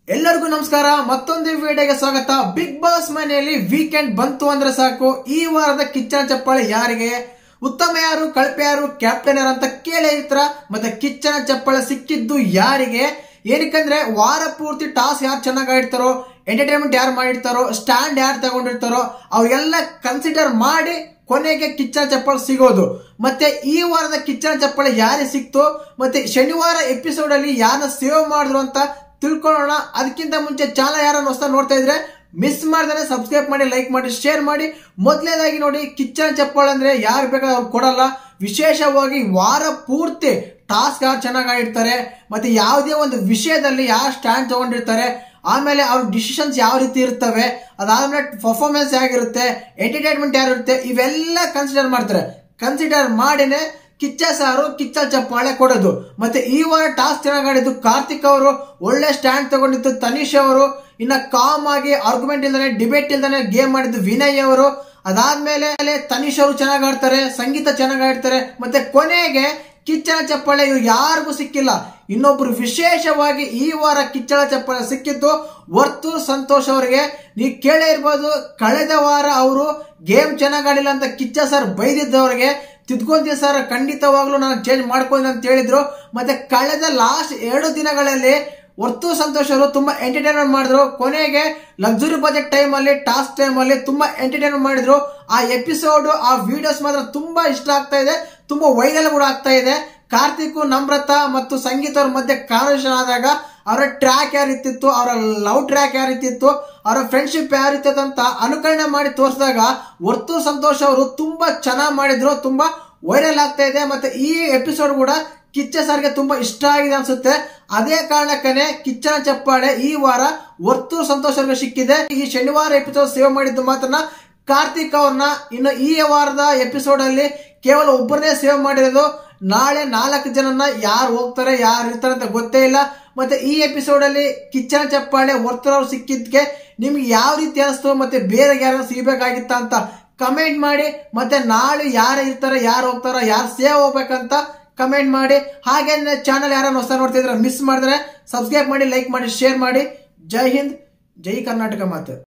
ಎಲ್ಲರಿಗೂ ನಮಸ್ಕಾರ. ಮತ್ತೊಂದು ವಿಡಿಯೋಗೆ ಸ್ವಾಗತ. ಬಿಗ್ ಬಾಸ್ ಮನೆಯಲ್ಲಿ ವೀಕೆಂಡ್ ಬಂತು ಅಂದ್ರೆ ಸಾಕು, ಈ ವಾರದ ಕಿಚ್ಚನ ಚಪ್ಪಾಳೆ ಯಾರಿಗೆ, ಉತ್ತಮ ಯಾರು, ಕಳಪೆ ಯಾರು, ಕ್ಯಾಪ್ಟನ್ ಯಾರು ಅಂತ ಕೇಳೇ ಇರ್ತಾರ. ಮತ್ತೆ ಕಿಚ್ಚನ ಚಪ್ಪಾಳೆ ಸಿಕ್ಕಿದ್ದು ಯಾರಿಗೆ, ಏನಕ್ಕಂದ್ರೆ ವಾರ ಪೂರ್ತಿ ಟಾಸ್ಕ್ ಯಾರು ಚೆನ್ನಾಗಿ ಆಡಿರ್ತಾರೋ, ಎಂಟರ್ಟೈನ್ಮೆಂಟ್ ಯಾರು ಮಾಡಿರ್ತಾರೋ, ಸ್ಟ್ಯಾಂಡ್ ಯಾರು ತಗೊಂಡಿರ್ತಾರೋ ಅವೆಲ್ಲ ಕನ್ಸಿಡರ್ ಮಾಡಿ ಕೊನೆಗೆ ಕಿಚ್ಚನ ಚಪ್ಪಾಳೆ ಸಿಗೋದು. ಮತ್ತೆ ಈ ವಾರದ ಕಿಚ್ಚನ ಚಪ್ಪಾಳೆ ಯಾರಿಗೆ ಸಿಕ್ತು, ಮತ್ತೆ ಶನಿವಾರ ಎಪಿಸೋಡ್ ಅಲ್ಲಿ ಯಾರನ್ನ ಸೇವ್ ಮಾಡಿದ್ರು ಅಂತ ತಿಳ್ಕೊಳ್ಳೋಣ. ಅದಕ್ಕಿಂತ ಮುಂಚೆ ಚಾನಲ್ ಯಾರನ್ನ ಹೊಸ ನೋಡ್ತಾ ಇದ್ರೆ ಮಿಸ್ ಮಾಡಿದ್ರೆ ಸಬ್ಸ್ಕ್ರೈಬ್ ಮಾಡಿ, ಲೈಕ್ ಮಾಡಿ, ಶೇರ್ ಮಾಡಿ. ಮೊದಲನೇದಾಗಿ ನೋಡಿ, ಕಿಚ್ಚನ ಚಪ್ಪಾಳೆ ಅಂದ್ರೆ ಯಾರು ಬೇಕಾದ್ರೆ ಅವ್ರು ಕೊಡಲ್ಲ. ವಿಶೇಷವಾಗಿ ವಾರ ಪೂರ್ತಿ ಟಾಸ್ಕ್ ಯಾರು ಚೆನ್ನಾಗಿ ಆಡಿರ್ತಾರೆ, ಮತ್ತೆ ಯಾವುದೇ ಒಂದು ವಿಷಯದಲ್ಲಿ ಯಾರು ಸ್ಟ್ಯಾಂಡ್ ತಗೊಂಡಿರ್ತಾರೆ, ಆಮೇಲೆ ಅವ್ರ ಡಿಸಿಷನ್ಸ್ ಯಾವ ರೀತಿ ಇರ್ತವೆ, ಅದಾದ್ಮೇಲೆ ಪರ್ಫಾರ್ಮೆನ್ಸ್ ಹೇಗಿರುತ್ತೆ, ಎಂಟರ್ಟೈನ್ಮೆಂಟ್ ಯಾರಿರುತ್ತೆ, ಇವೆಲ್ಲ ಕನ್ಸಿಡರ್ ಮಾಡ್ತಾರೆ. ಕನ್ಸಿಡರ್ ಮಾಡಿನೇ ಕಿಚ್ಚ ಸಾರು ಕಿಚ್ಚ ಚಪ್ಪಾಳೆ ಕೊಡೋದು. ಮತ್ತೆ ಈ ವಾರ ಟಾಸ್ಕ್ ಚೆನ್ನಾಗಿ ಆಡಿದ್ದು ಕಾರ್ತಿಕ್ ಅವರು, ಒಳ್ಳೆ ಸ್ಟ್ಯಾಂಡ್ ತಗೊಂಡಿದ್ದು ತನಿಷ್ ಅವರು, ಇನ್ನ ಕಾಮ್ ಆಗಿ ಆರ್ಗ್ಯುಮೆಂಟ್ ಇಲ್ದಾನೆ, ಡಿಬೇಟ್ ಇಲ್ದಾನೆ ಗೇಮ್ ಮಾಡಿದ್ದು ವಿನಯ್ ಅವರು. ಅದಾದ್ಮೇಲೆ ತನಿಷ್ ಅವರು ಚೆನ್ನಾಗಿ ಆಡ್ತಾರೆ, ಸಂಗೀತ ಚೆನ್ನಾಗಿ ಆಡ್ತಾರೆ. ಮತ್ತೆ ಕೊನೆಗೆ ಕಿಚ್ಚನ ಚಪ್ಪಾಳೆ ಇವ್ರು ಯಾರಿಗೂ ಸಿಕ್ಕಿಲ್ಲ. ಇನ್ನೊಬ್ರು ವಿಶೇಷವಾಗಿ ಈ ವಾರ ಕಿಚ್ಚನ ಚಪ್ಪಾಳೆ ಸಿಕ್ಕಿದ್ದು ವರ್ತೂರ್ ಸಂತೋಷ್ ಅವರಿಗೆ. ನೀವು ಕೇಳೇ ಇರ್ಬೋದು, ಕಳೆದ ವಾರ ಅವರು ಗೇಮ್ ಚೆನ್ನಾಗಿ ಆಡಿಲ್ಲ ಅಂತ ಕಿಚ್ಚ ಸರ್ ಬೈದಿದ್ದವ್ರಿಗೆ, ತಿದ್ಕೊಂತೀವಿ ಸರ್, ಖಂಡಿತವಾಗ್ಲೂ ನಾನು ಚೇಂಜ್ ಮಾಡ್ಕೊಂತೀನಿ ಅಂತ ಹೇಳಿದ್ರು. ಮತ್ತೆ ಕಳೆದ ಲಾಸ್ಟ್ 2 ದಿನಗಳಲ್ಲಿ ವರ್ತೂರ್ ಸಂತೋಷ್ ಅವರು ತುಂಬಾ ಎಂಟರ್ಟೈನ್ಮೆಂಟ್ ಮಾಡಿದ್ರು. ಕೊನೆಗೆ ಲಕ್ಸುರಿ ಬಜೆಟ್ ಟೈಮ್ ಅಲ್ಲಿ, ಟಾಸ್ಕ್ ಟೈಮ್ ಅಲ್ಲಿ ತುಂಬಾ ಎಂಟರ್ಟೈನ್ಮೆಂಟ್ ಮಾಡಿದ್ರು. ಆ ಎಪಿಸೋಡ್, ಆ ವಿಡಿಯೋಸ್ ಮಾತ್ರ ತುಂಬಾ ಇಷ್ಟ ಆಗ್ತಾ ಇದೆ, ತುಂಬಾ ವೈರಲ್ ಕೂಡ ಆಗ್ತಾ ಇದೆ. ಕಾರ್ತಿಕ್, ನಮ್ರತಾ ಮತ್ತು ಸಂಗೀತ ಅವ್ರ ಮಧ್ಯೆ ಕಾನ್ವರ್ಸೇಷನ್ ಆದಾಗ ಅವರ ಟ್ರ್ಯಾಕ್ ಯಾವ ರೀತಿ ಇತ್ತು, ಅವರ ಲವ್ ಟ್ರ್ಯಾಕ್ ಯಾವ ರೀತಿ ಇತ್ತು, ಅವರ ಫ್ರೆಂಡ್ಶಿಪ್ ಯಾವ ರೀತಿ ಅಂತ ಅನುಕರಣೆ ಮಾಡಿ ತೋರಿಸಿದಾಗ ವರ್ತೂರ್ ಸಂತೋಷ್ ಅವರು ತುಂಬಾ ಚೆನ್ನಾಗಿ ಮಾಡಿದ್ರು, ತುಂಬಾ ವೈರಲ್ ಆಗ್ತಾ ಇದೆ. ಮತ್ತೆ ಈ ಎಪಿಸೋಡ್ ಕೂಡ ಕಿಚ್ಚ ಸರ್ಗೆ ತುಂಬಾ ಇಷ್ಟ ಆಗಿದೆ ಅನ್ಸುತ್ತೆ. ಅದೇ ಕಾರಣಕ್ಕನೆ ಕಿಚ್ಚನ ಚಪ್ಪಾಳೆ ಈ ವಾರ ವರ್ತೂರ್ ಸಂತೋಷ್ ಅವ್ರಿಗೆ ಸಿಕ್ಕಿದೆ. ಈ ಶನಿವಾರ ಎಪಿಸೋಡ್ ಸೇವ್ ಮಾಡಿದ್ದು ಮಾತ್ರ ಕಾರ್ತಿಕ್ ಅವ್ರನ್ನ. ಇನ್ನು ಈ ವಾರದ ಎಪಿಸೋಡ್ ಅಲ್ಲಿ ಕೇವಲ ಒಬ್ಬರನ್ನೇ ಸೇವ್ ಮಾಡಿರೋದು. ನಾಳೆ 4 ಜನನ್ನ ಯಾರು ಹೋಗ್ತಾರೆ, ಯಾರು ಇರ್ತಾರೆ ಅಂತ ಗೊತ್ತೇ ಇಲ್ಲ. ಮತ್ತೆ ಈ ಎಪಿಸೋಡ್ ಅಲ್ಲಿ ಕಿಚ್ಚನ ಚಪ್ಪಾಳೆ ವರ್ತೂರ್ ಅವ್ರು ಸಿಕ್ಕಿದ್ಕೆ ನಿಮ್ಗೆ ಯಾವ ರೀತಿ ಅನಿಸ್ತು, ಮತ್ತೆ ಬೇರೆ ಯಾರು ಸಿಗಬೇಕಾಗಿತ್ತ ಅಂತ ಕಮೆಂಟ್ ಮಾಡಿ. ಮತ್ತೆ ನಾಳೆ ಯಾರು ಇರ್ತಾರೆ, ಯಾರು ಹೋಗ್ತಾರ, ಯಾರು ಸೇವ್ ಹೋಗ್ಬೇಕಂತ ಕಮೆಂಟ್ ಮಾಡಿ. ಹಾಗೆ ಚಾನಲ್ ಯಾರನ್ನ ಹೊಸ ನೋಡ್ತಿದ್ರೆ ಮಿಸ್ ಮಾಡಿದ್ರೆ ಸಬ್ಸ್ಕ್ರೈಬ್ ಮಾಡಿ, ಲೈಕ್ ಮಾಡಿ, ಶೇರ್ ಮಾಡಿ. ಜೈ ಹಿಂದ್, ಜೈ ಕರ್ನಾಟಕ ಮಾತು.